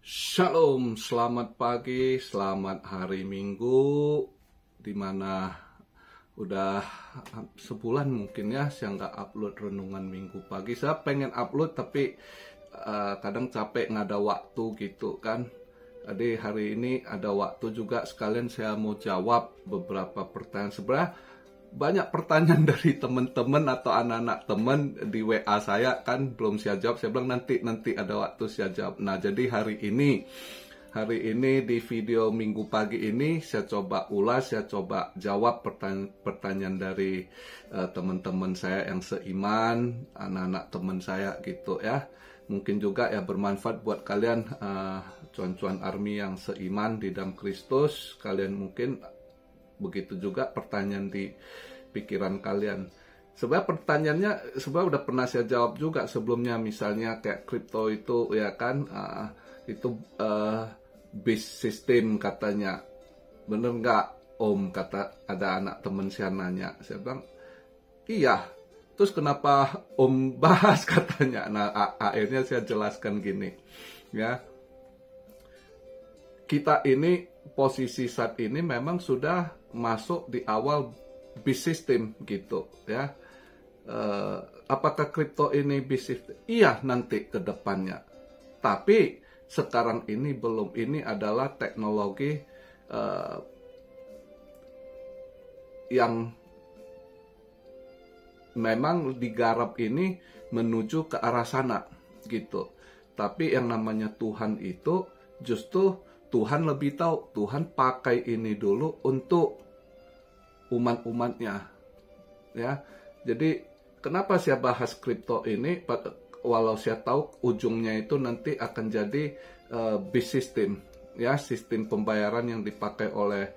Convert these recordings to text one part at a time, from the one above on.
Shalom, selamat pagi, selamat hari Minggu, dimana udah sebulan mungkin ya saya nggak upload renungan Minggu pagi. Saya pengen upload tapi kadang capek nggak ada waktu gitu kan. Jadi hari ini ada waktu juga, sekalian saya mau jawab beberapa pertanyaan. Sebenarnya banyak pertanyaan dari teman-teman atau anak-anak teman di WA saya kan belum saya jawab. Saya bilang nanti ada waktu saya jawab. Nah, jadi hari ini di video Minggu pagi ini saya coba ulas, saya coba jawab pertanyaan dari teman-teman saya yang seiman, anak-anak teman saya gitu ya. Mungkin juga ya bermanfaat buat kalian cuan-cuan army yang seiman di dalam Kristus. Kalian mungkin begitu juga pertanyaan di pikiran kalian. Sebenarnya pertanyaannya udah pernah saya jawab juga sebelumnya. Misalnya kayak kripto itu ya kan, itu base system katanya. Bener nggak Om? Kata ada anak teman saya nanya. Saya bilang iya. Terus kenapa Om bahas katanya? Nah, akhirnya saya jelaskan gini ya. Kita ini posisi saat ini memang sudah masuk di awal bis system gitu ya. Apakah kripto ini bis system? Iya, nanti ke depannya. Tapi sekarang ini belum. Ini adalah teknologi yang memang digarap ini menuju ke arah sana gitu. Tapi yang namanya Tuhan itu justru Tuhan lebih tahu. Tuhan pakai ini dulu untuk umat-umatnya ya. Jadi kenapa saya bahas kripto ini, walau saya tahu ujungnya itu nanti akan jadi bis system ya, sistem pembayaran yang dipakai oleh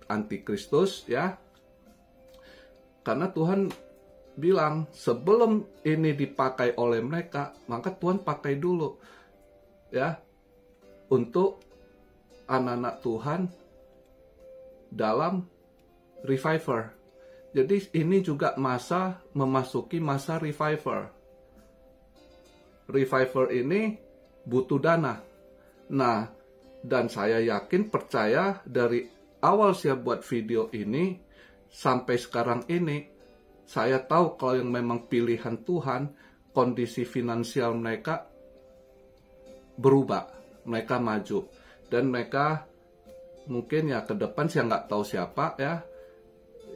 antikristus ya. Karena Tuhan bilang sebelum ini dipakai oleh mereka, maka Tuhan pakai dulu ya untuk anak-anak Tuhan dalam reviver. Jadi ini juga memasuki masa reviver. Reviver ini butuh dana. Nah, dan saya yakin, percaya dari awal saya buat video ini sampai sekarang ini, saya tahu kalau yang memang pilihan Tuhan, kondisi finansial mereka berubah. Mereka maju. Dan mereka mungkin ya ke depan saya nggak tahu siapa ya,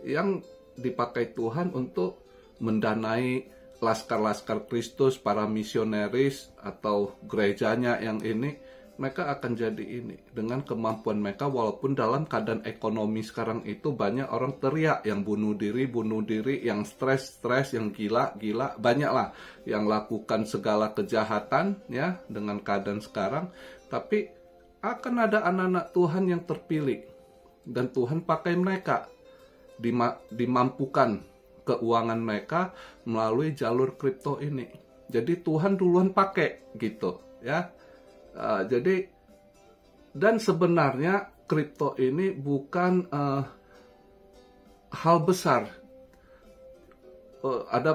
yang dipakai Tuhan untuk mendanai laskar-laskar Kristus, para misionaris atau gerejanya yang ini. Mereka akan jadi ini dengan kemampuan mereka, walaupun dalam keadaan ekonomi sekarang itu banyak orang teriak yang bunuh diri, yang stres, yang gila, banyaklah yang lakukan segala kejahatan ya dengan keadaan sekarang. Tapi akan ada anak-anak Tuhan yang terpilih dan Tuhan pakai mereka, dimampukan keuangan mereka melalui jalur kripto ini. Jadi Tuhan duluan pakai gitu ya. Jadi, dan sebenarnya kripto ini bukan hal besar. Ada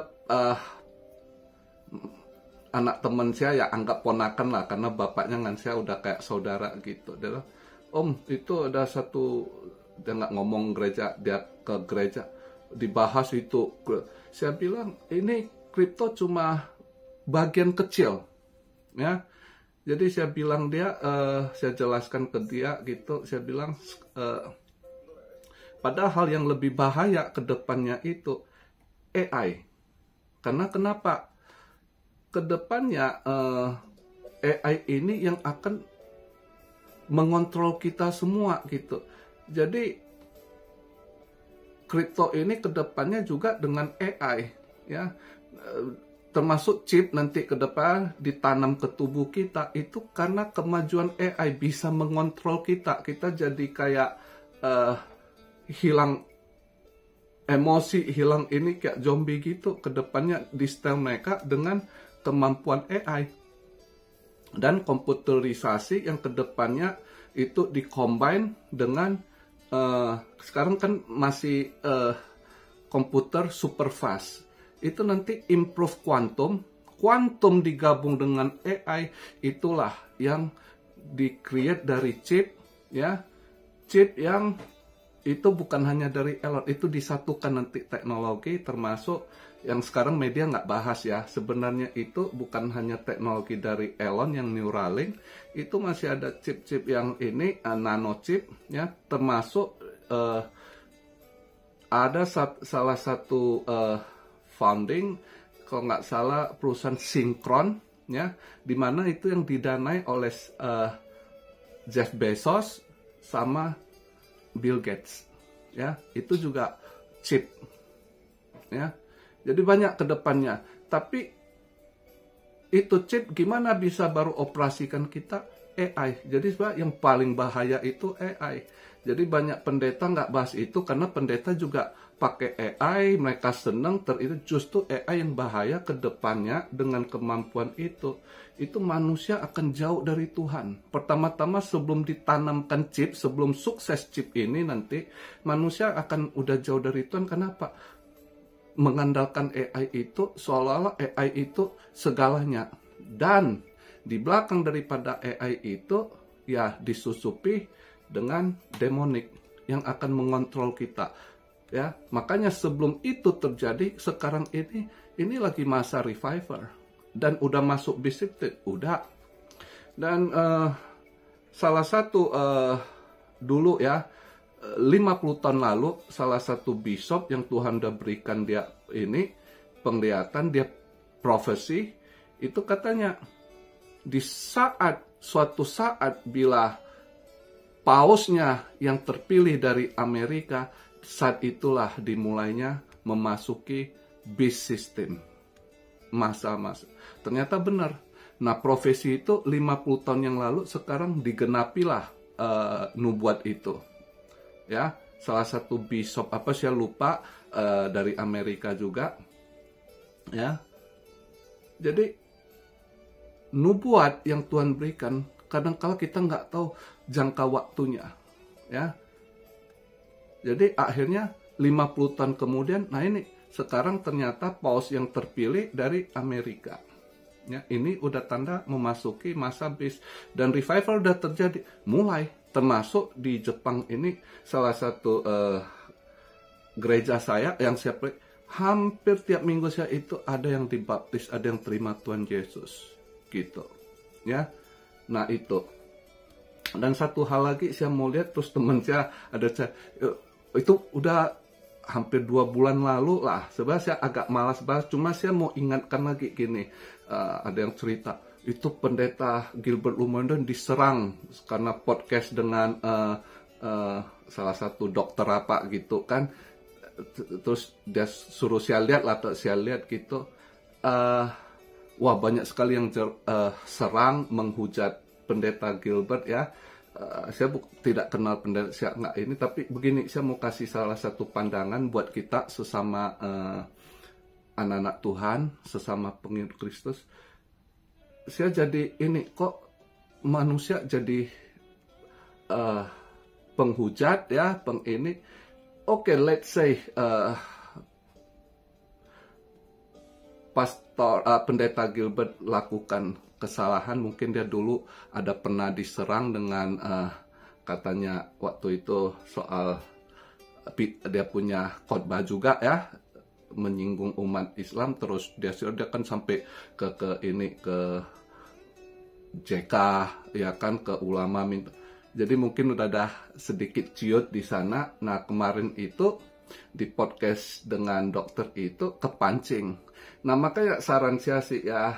anak teman saya, ya anggap ponakan lah, karena bapaknya dengan saya udah kayak saudara gitu. Dia bilang, Om, itu ada satu, dia nggak ngomong gereja, dia ke gereja, dibahas itu. Saya bilang, ini kripto cuma bagian kecil ya. Jadi saya bilang saya jelaskan ke dia gitu, saya bilang padahal yang lebih bahaya ke depannya itu AI. Karena kenapa? Ke depannya AI ini yang akan mengontrol kita semua gitu. Jadi kripto ini ke depannya juga dengan AI ya. Termasuk chip nanti ke depan ditanam ke tubuh kita, itu karena kemajuan AI bisa mengontrol kita. Kita jadi kayak hilang emosi, hilang ini kayak zombie gitu. Ke depannya di style mereka dengan kemampuan AI dan komputerisasi yang ke depannya itu dikombine dengan sekarang kan masih komputer super fast. Itu nanti improve kuantum digabung dengan AI, itulah yang di-create dari chip, ya. Chip yang itu bukan hanya dari Elon, itu disatukan nanti teknologi, termasuk yang sekarang media nggak bahas ya. Sebenarnya itu bukan hanya teknologi dari Elon yang Neuralink, itu masih ada chip-chip yang ini, nano chip, ya, termasuk ada salah satu founding, kalau nggak salah perusahaan Synchron, ya, dimana itu yang didanai oleh Jeff Bezos sama Bill Gates, ya, itu juga chip, ya. Jadi banyak ke depannya. Tapi itu chip gimana bisa baru operasikan kita? AI. Jadi yang paling bahaya itu AI. Jadi banyak pendeta nggak bahas itu karena pendeta juga pakai AI, mereka senang, itu justru AI yang bahaya ke depannya dengan kemampuan itu. Itu manusia akan jauh dari Tuhan. Pertama-tama sebelum ditanamkan chip, sebelum sukses chip ini nanti, manusia akan udah jauh dari Tuhan. Kenapa? Mengandalkan AI itu, seolah-olah AI itu segalanya. Dan di belakang daripada AI itu, ya disusupi dengan demonik yang akan mengontrol kita. Ya, makanya sebelum itu terjadi, sekarang ini lagi masa revival. Dan udah masuk bisik, udah. Dan salah satu dulu ya, 50 tahun lalu, salah satu bishop yang Tuhan udah berikan dia ini, penglihatan, dia profesi, itu katanya, di suatu saat bila pausnya yang terpilih dari Amerika, saat itulah dimulainya memasuki beast system. Masa-masa. Ternyata benar. Nah, profesi itu 50 tahun yang lalu, sekarang digenapilah nubuat itu. Ya, salah satu bishop apa saya lupa, dari Amerika juga. Ya. Jadi nubuat yang Tuhan berikan, kadang-kala kita nggak tahu jangka waktunya. Ya. Jadi akhirnya 50 tahun kemudian, nah ini sekarang ternyata paus yang terpilih dari Amerika. Ya, ini udah tanda memasuki masa bis, dan revival udah terjadi mulai, termasuk di Jepang ini salah satu gereja saya yang saya hampir tiap minggu saya itu ada yang dibaptis, ada yang terima Tuhan Yesus gitu. Ya. Nah, itu. Dan satu hal lagi saya mau lihat, terus teman saya ada itu udah hampir 2 bulan lalu lah. Sebenarnya saya agak malas bahas, cuma saya mau ingatkan lagi gini. Ada yang cerita, itu pendeta Gilbert Lumondon diserang karena podcast dengan salah satu dokter apa gitu kan. Terus dia suruh saya lihat lah, saya lihat gitu. Wah, banyak sekali yang serang, menghujat pendeta Gilbert ya. Saya tidak kenal pendeta, saya nggak ini, tapi begini, saya mau kasih salah satu pandangan buat kita sesama anak-anak Tuhan, sesama pengikut Kristus. Saya jadi ini, kok manusia jadi penghujat ya, ini. Oke, let's say pendeta Gilbert lakukan kesalahan, mungkin dia dulu ada pernah diserang dengan katanya waktu itu soal dia punya khotbah juga ya, menyinggung umat Islam, terus dia kan sampai ke JK ya kan, ke ulama minta. Jadi mungkin udah ada sedikit ciut di sana. Nah, kemarin itu di podcast dengan dokter itu kepancing. Nah, makanya saran saya sih ya,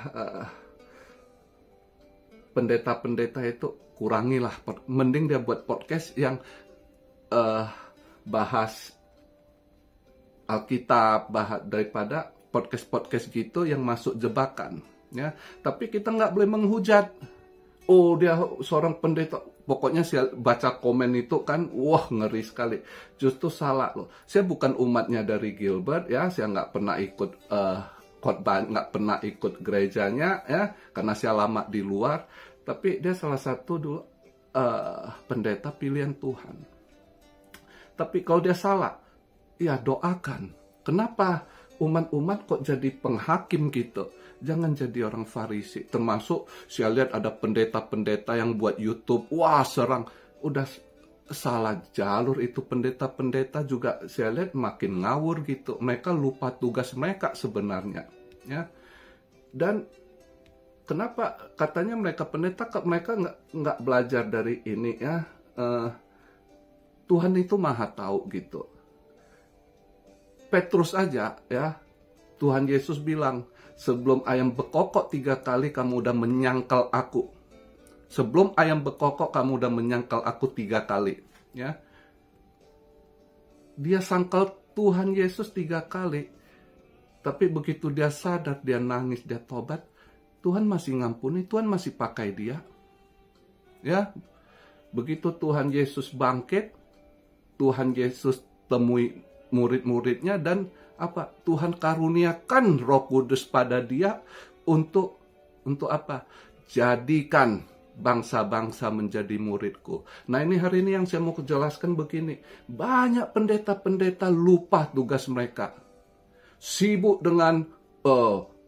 pendeta-pendeta itu kurangilah, mending dia buat podcast yang bahas Alkitab, daripada podcast-podcast gitu yang masuk jebakan ya. Tapi kita nggak boleh menghujat. Oh, dia seorang pendeta, pokoknya saya baca komen itu kan, wah ngeri sekali. Justru salah loh. Saya bukan umatnya dari Gilbert ya, saya nggak pernah ikut khotbah, nggak pernah ikut gerejanya ya, karena saya lama di luar. Tapi dia salah satu dulu pendeta pilihan Tuhan. Tapi kalau dia salah, ya doakan. Kenapa umat-umat kok jadi penghakim gitu. Jangan jadi orang Farisi. Termasuk saya lihat ada pendeta-pendeta yang buat YouTube, wah serang. Udah salah jalur itu, pendeta-pendeta juga saya lihat makin ngawur gitu. Mereka lupa tugas mereka sebenarnya. Ya. Dan kenapa katanya mereka pendeta, mereka nggak belajar dari ini ya. Tuhan itu maha tahu gitu. Petrus aja ya, Tuhan Yesus bilang, sebelum ayam bekokok 3 kali kamu udah menyangkal aku. Sebelum ayam bekokok kamu udah menyangkal aku 3 kali. Ya, dia sangkal Tuhan Yesus 3 kali. Tapi begitu dia sadar, dia nangis, dia tobat, Tuhan masih ngampuni, Tuhan masih pakai dia. Ya, begitu Tuhan Yesus bangkit, Tuhan Yesus temui murid-muridnya dan apa? Tuhan karuniakan Roh Kudus pada dia untuk apa? Jadikan bangsa-bangsa menjadi muridku. Nah, ini hari ini yang saya mau jelaskan begini. Banyak pendeta-pendeta lupa tugas mereka. Sibuk dengan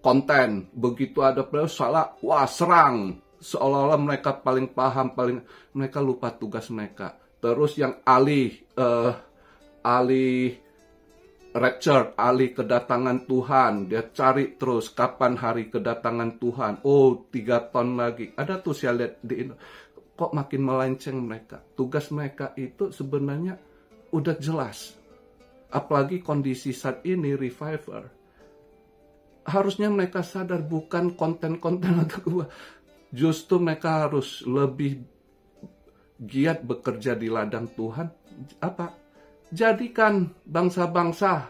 konten. Begitu ada salah, wah serang. Seolah-olah mereka paling paham, mereka lupa tugas mereka. Terus yang alih rapture, alih kedatangan Tuhan. Dia cari terus kapan hari kedatangan Tuhan. Oh, 3 tahun lagi. Ada tuh saya lihat di Indo. Kok makin melenceng mereka. Tugas mereka itu sebenarnya udah jelas. Apalagi kondisi saat ini, revival. Harusnya mereka sadar bukan konten-konten atau justru mereka harus lebih giat bekerja di ladang Tuhan. Apa? Jadikan bangsa-bangsa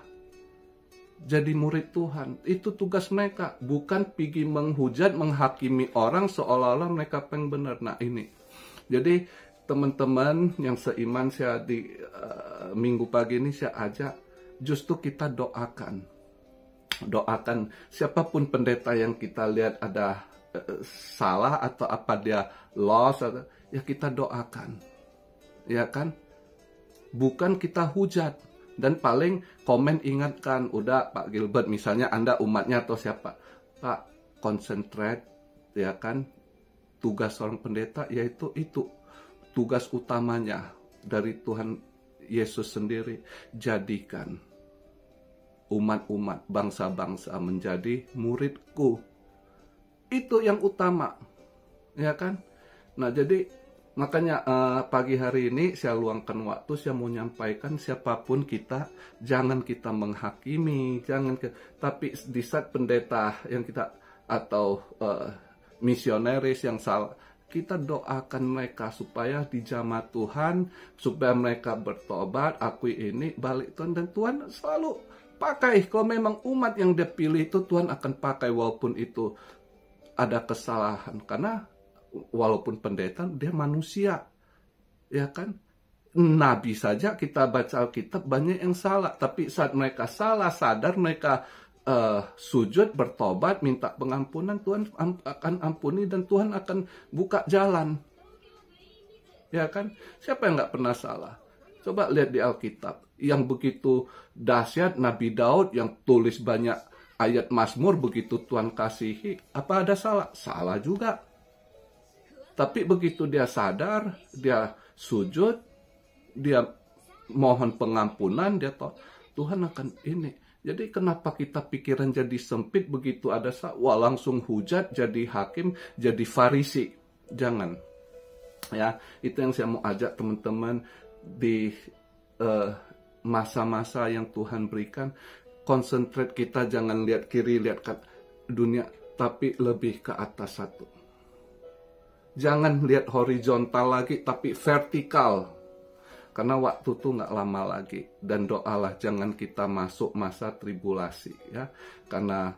jadi murid Tuhan. Itu tugas mereka. Bukan pergi menghujat, menghakimi orang seolah-olah mereka pengen benar. Nah ini. Jadi teman-teman yang seiman, saya di minggu pagi ini saya ajak, justru kita doakan. Doakan siapapun pendeta yang kita lihat ada salah atau apa dia lost, ya kita doakan. Ya kan? Bukan kita hujat. Dan paling komen ingatkan, udah Pak Gilbert misalnya Anda umatnya atau siapa, Pak concentrate, ya kan, tugas seorang pendeta yaitu itu tugas utamanya dari Tuhan Yesus sendiri, jadikan umat-umat, bangsa-bangsa menjadi muridku. Itu yang utama, ya kan. Nah jadi makanya pagi hari ini saya luangkan waktu, saya mau nyampaikan siapapun kita, jangan kita menghakimi, tapi di saat pendeta yang kita atau misionaris yang salah, kita doakan mereka supaya dijamah Tuhan, supaya mereka bertobat, akui ini, balik Tuhan, dan Tuhan selalu pakai. Kalau memang umat yang dia pilih itu, Tuhan akan pakai walaupun itu ada kesalahan, karena walaupun pendeta, dia manusia, ya kan? Nabi saja kita baca Alkitab banyak yang salah, tapi saat mereka salah, sadar, mereka sujud, bertobat, minta pengampunan, Tuhan akan ampuni dan Tuhan akan buka jalan, ya kan? Siapa yang nggak pernah salah? Coba lihat di Alkitab, yang begitu dahsyat Nabi Daud yang tulis banyak ayat Mazmur, begitu Tuhan kasihi, apa ada salah? Salah juga. Tapi begitu dia sadar, dia sujud, dia mohon pengampunan, dia tahu Tuhan akan ini. Jadi kenapa kita pikiran jadi sempit, begitu ada wah langsung hujat, jadi hakim, jadi Farisi. Jangan. Ya, itu yang saya mau ajak teman-teman di masa-masa yang Tuhan berikan. Konsentrate kita, jangan lihat kiri, lihat ke dunia, tapi lebih ke atas satu. Jangan lihat horizontal lagi, tapi vertikal. Karena waktu itu nggak lama lagi. Dan doalah jangan kita masuk masa tribulasi. Ya. Karena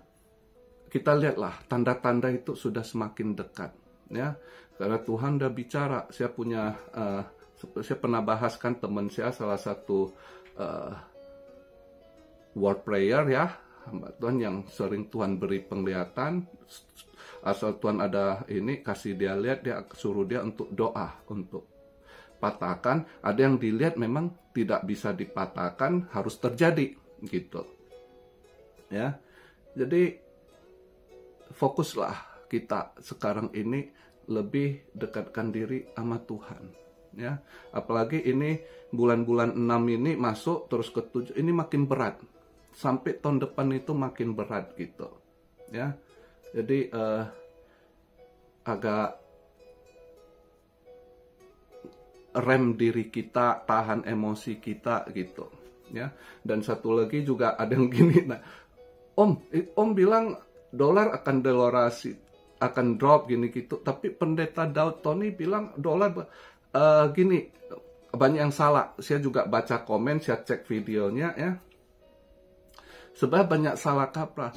kita lihatlah, tanda-tanda itu sudah semakin dekat. Ya. Karena Tuhan udah bicara. Saya pernah bahaskan teman saya, salah satu word prayer ya. Hamba Tuhan yang sering Tuhan beri penglihatan. Asal Tuhan ada ini, kasih dia lihat, dia suruh dia untuk doa, untuk patahkan. Ada yang dilihat memang tidak bisa dipatahkan, harus terjadi, gitu. ya. Jadi fokuslah kita sekarang ini lebih dekatkan diri sama Tuhan, ya. Apalagi ini bulan-bulan 6 ini masuk terus ke 7, ini makin berat. Sampai tahun depan itu makin berat gitu, ya. Jadi agak rem diri kita, tahan emosi kita gitu, ya. Dan satu lagi juga ada yang gini, nah, Om bilang dolar akan delorasi, akan drop gini gitu, tapi pendeta Daud Tony bilang dolar gini, banyak yang salah. Saya juga baca komen, saya cek videonya, ya. Sebenarnya banyak salah kaprah.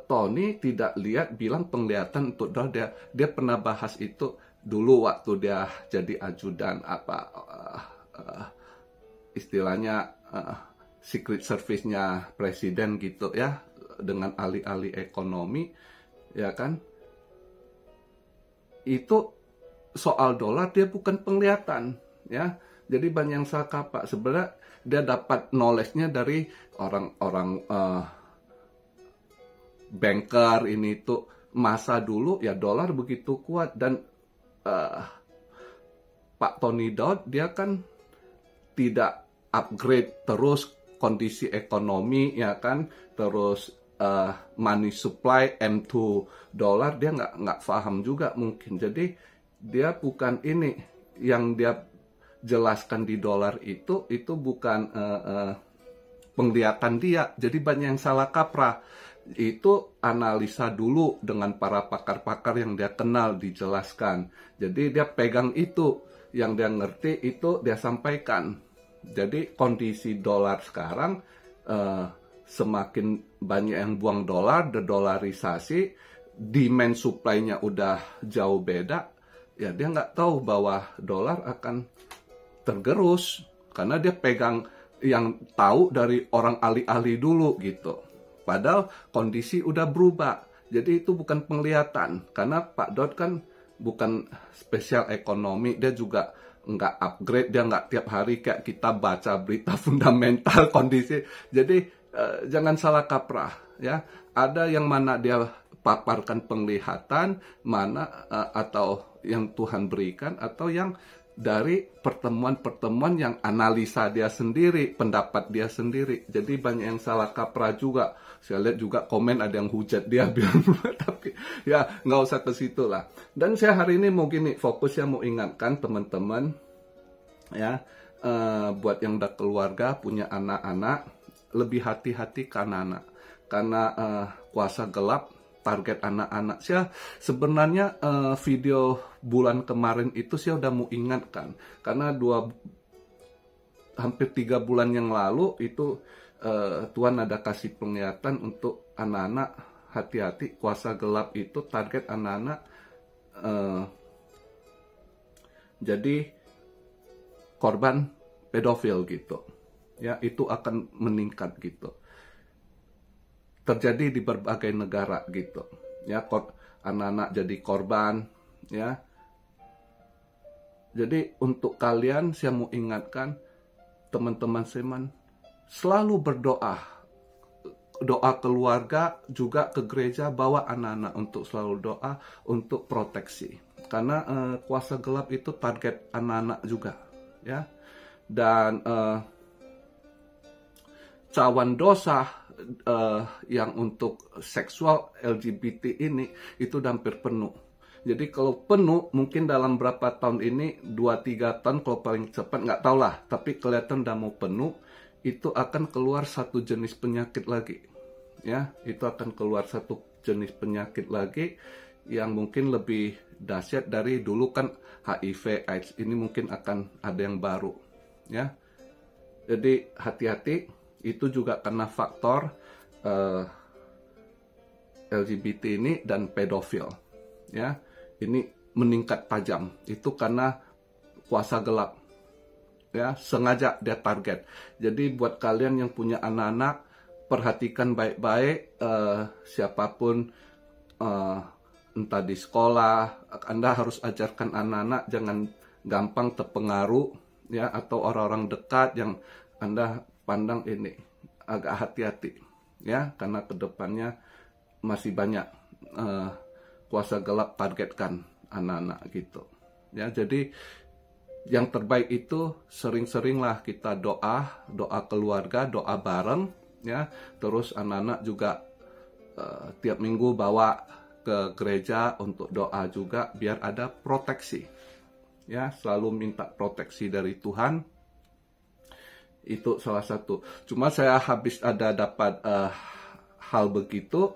Tony tidak lihat bilang penglihatan untuk dolar, dia pernah bahas itu dulu waktu dia jadi ajudan istilahnya secret service-nya presiden gitu, ya, dengan ahli-ahli ekonomi, ya kan. Itu soal dolar dia bukan penglihatan, ya. Jadi banyak yang salah kaprah. Sebenarnya dia dapat knowledge-nya dari orang-orang banker ini tuh. Masa dulu ya dolar begitu kuat, dan Pak Tony Daud dia kan tidak upgrade terus kondisi ekonomi, ya kan, terus money supply M2 dolar dia nggak paham juga mungkin. Jadi dia bukan ini yang dia jelaskan di dolar itu bukan penglihatan dia. Jadi banyak yang salah kaprah. Itu analisa dulu dengan para pakar-pakar yang dia kenal, dijelaskan. Jadi dia pegang itu, yang dia ngerti itu dia sampaikan. Jadi kondisi dolar sekarang semakin banyak yang buang dolar, dedolarisasi, demand supply-nya udah jauh beda, ya dia nggak tahu bahwa dolar akan tergerus karena dia pegang yang tahu dari orang ahli-ahli dulu gitu. Padahal kondisi udah berubah. Jadi itu bukan penglihatan, karena Pak Daud kan bukan spesial ekonomi, dia juga nggak upgrade, dia nggak tiap hari kayak kita baca berita fundamental kondisi. Jadi jangan salah kaprah, ya. Ada yang mana dia paparkan penglihatan, mana atau yang Tuhan berikan, atau yang dari pertemuan-pertemuan yang analisa dia sendiri, pendapat dia sendiri. Jadi banyak yang salah kaprah juga. Saya lihat juga komen ada yang hujat dia bilang, tapi ya nggak usah ke situ lah. Dan saya hari ini mau gini, fokusnya mau ingatkan teman-teman, ya, buat yang udah keluarga, punya anak-anak, lebih hati-hati ke anak-anak. Karena kuasa gelap target anak-anak. Saya sebenarnya video bulan kemarin itu saya udah mau ingatkan, karena hampir 3 bulan yang lalu itu Tuhan ada kasih penglihatan untuk anak-anak, hati-hati, kuasa gelap itu target anak-anak. Jadi korban pedofil gitu, ya, itu akan meningkat gitu. Terjadi di berbagai negara gitu, ya, anak-anak jadi korban, ya. Jadi untuk kalian saya mau ingatkan, teman-teman Seman, selalu berdoa, doa keluarga, juga ke gereja, bawa anak-anak untuk selalu doa untuk proteksi, karena kuasa gelap itu target anak-anak juga, ya. Dan cawan dosa yang untuk seksual LGBT ini itu hampir penuh. Jadi kalau penuh mungkin dalam berapa tahun ini, 2-3 tahun kalau paling cepat, nggak tahu lah, tapi kelihatan udah mau penuh, itu akan keluar satu jenis penyakit lagi, ya. Itu akan keluar satu jenis penyakit lagi yang mungkin lebih dahsyat dari dulu kan HIV AIDS, ini mungkin akan ada yang baru, ya. Jadi hati-hati. Itu juga karena faktor LGBT ini dan pedofil, ya. Ini meningkat tajam. Itu karena kuasa gelap, ya, sengaja dia target. Jadi buat kalian yang punya anak-anak, perhatikan baik-baik, siapapun, entah di sekolah, Anda harus ajarkan anak-anak jangan gampang terpengaruh, ya, atau orang-orang dekat yang Anda pandang ini, agak hati-hati, ya, karena kedepannya masih banyak kuasa gelap targetkan anak-anak gitu. Ya, jadi yang terbaik itu sering-seringlah kita doa keluarga, doa bareng, ya. Terus anak-anak juga tiap minggu bawa ke gereja untuk doa juga biar ada proteksi. Ya, selalu minta proteksi dari Tuhan. Itu salah satu. Cuma saya habis dapat hal begitu,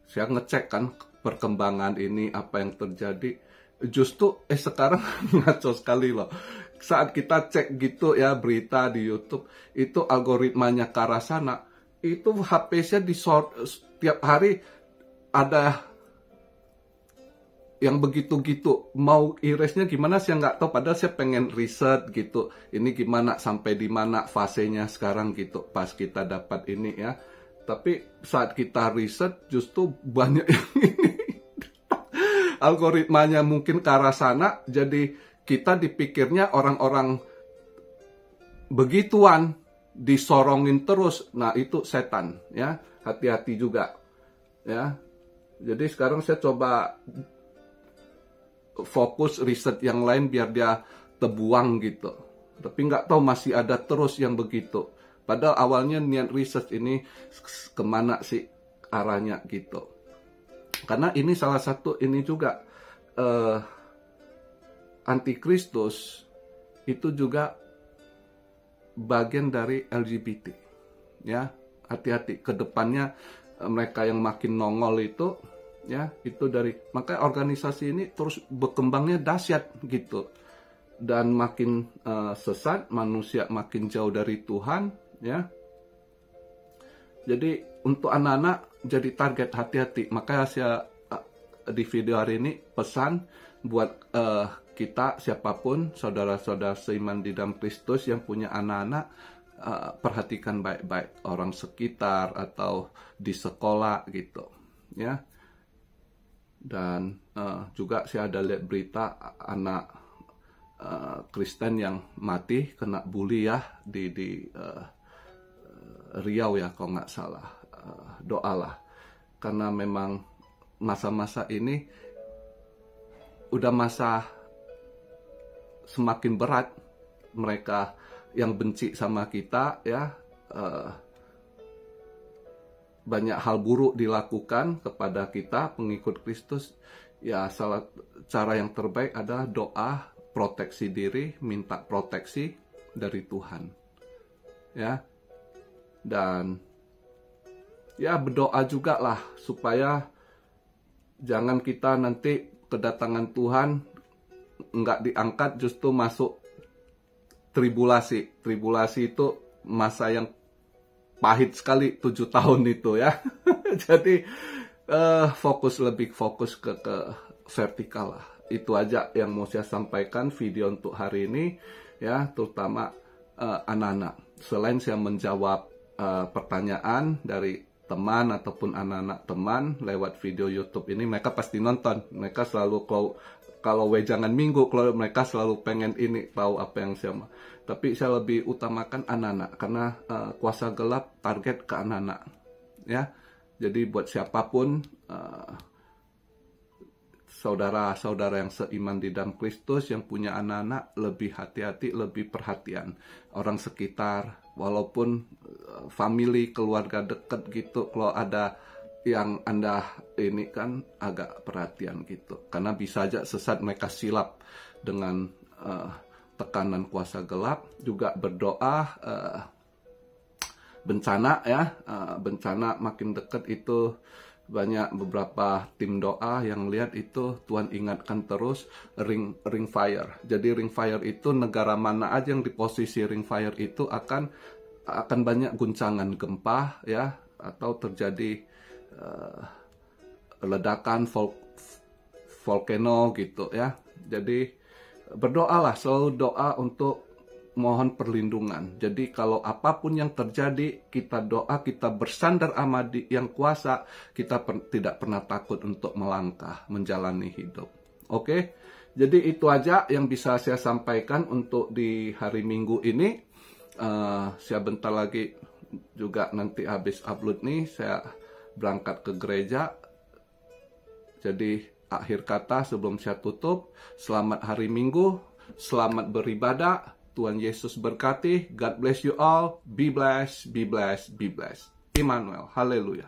saya ngecek kan perkembangan ini, apa yang terjadi. Justru sekarang ngaco sekali loh. Saat kita cek gitu ya berita di YouTube, itu algoritmanya ke arah sana, itu HP-nya tiap hari ada yang begitu-gitu. Mau irisnya gimana saya nggak tahu, padahal saya pengen riset gitu. Ini gimana, sampai di mana fasenya sekarang gitu, pas kita dapat ini ya. Tapi saat kita riset justru banyak yang ini. Algoritmanya mungkin ke arah sana, jadi kita dipikirnya orang-orang begituan, disorongin terus. Nah, itu setan ya. Hati-hati juga ya. Jadi sekarang saya coba fokus riset yang lain biar dia terbuang gitu. Tapi nggak tahu masih ada terus yang begitu. Padahal awalnya niat riset ini kemana sih arahnya gitu. Karena ini salah satu ini juga antikristus itu juga bagian dari LGBT. Ya, hati-hati ke depannya mereka yang makin nongol itu ya, itu dari, makanya organisasi ini terus berkembangnya dahsyat gitu. Dan makin sesat, manusia makin jauh dari Tuhan ya. Jadi untuk anak-anak jadi target, hati-hati. Makanya saya di video hari ini pesan buat kita siapapun, saudara-saudara seiman di dalam Kristus yang punya anak-anak, perhatikan baik-baik orang sekitar atau di sekolah gitu ya. Dan juga saya ada lihat berita anak Kristen yang mati kena bully ya di Riau ya kalau nggak salah. Doalah, karena memang masa-masa ini udah masa semakin berat. Mereka yang benci sama kita ya, banyak hal buruk dilakukan kepada kita pengikut Kristus ya. Salah cara yang terbaik adalah doa, proteksi diri, minta proteksi dari Tuhan ya. Dan ya berdoa juga lah supaya jangan kita nanti kedatangan Tuhan nggak diangkat, justru masuk tribulasi. Tribulasi itu masa yang pahit sekali, 7 tahun itu ya. Jadi lebih fokus ke vertikal lah. Itu aja yang mau saya sampaikan video untuk hari ini ya, terutama anak-anak. Selain saya menjawab pertanyaan dari teman ataupun anak-anak teman lewat video YouTube ini, mereka pasti nonton. Mereka selalu kalau wejangan minggu, kalau mereka selalu pengen ini tahu apa yang saya mau. Tapi saya lebih utamakan anak-anak karena kuasa gelap target ke anak-anak ya. Jadi buat siapapun saudara-saudara yang seiman di dalam Kristus yang punya anak-anak, lebih hati-hati, lebih perhatian orang sekitar, walaupun family, keluarga dekat gitu, kalau ada yang Anda ini kan agak perhatian gitu, karena bisa aja sesat, mereka silap dengan tekanan kuasa gelap. Juga berdoa bencana ya, bencana makin dekat itu banyak beberapa tim doa yang lihat itu Tuhan ingatkan terus ring fire. Jadi ring fire itu negara mana aja yang di posisi ring fire itu akan banyak guncangan gempa ya, atau terjadi ledakan volcano gitu ya. Jadi berdoalah, selalu doa untuk mohon perlindungan. Jadi kalau apapun yang terjadi, kita doa, kita bersandar sama yang kuasa, kita tidak pernah takut untuk melangkah, menjalani hidup. Oke, jadi itu aja yang bisa saya sampaikan untuk di hari Minggu ini. Saya bentar lagi juga nanti habis upload nih saya berangkat ke gereja. Jadi akhir kata sebelum saya tutup, selamat hari Minggu, selamat beribadah, Tuhan Yesus berkati, God bless you all, be blessed, be blessed, be blessed. Immanuel, haleluya.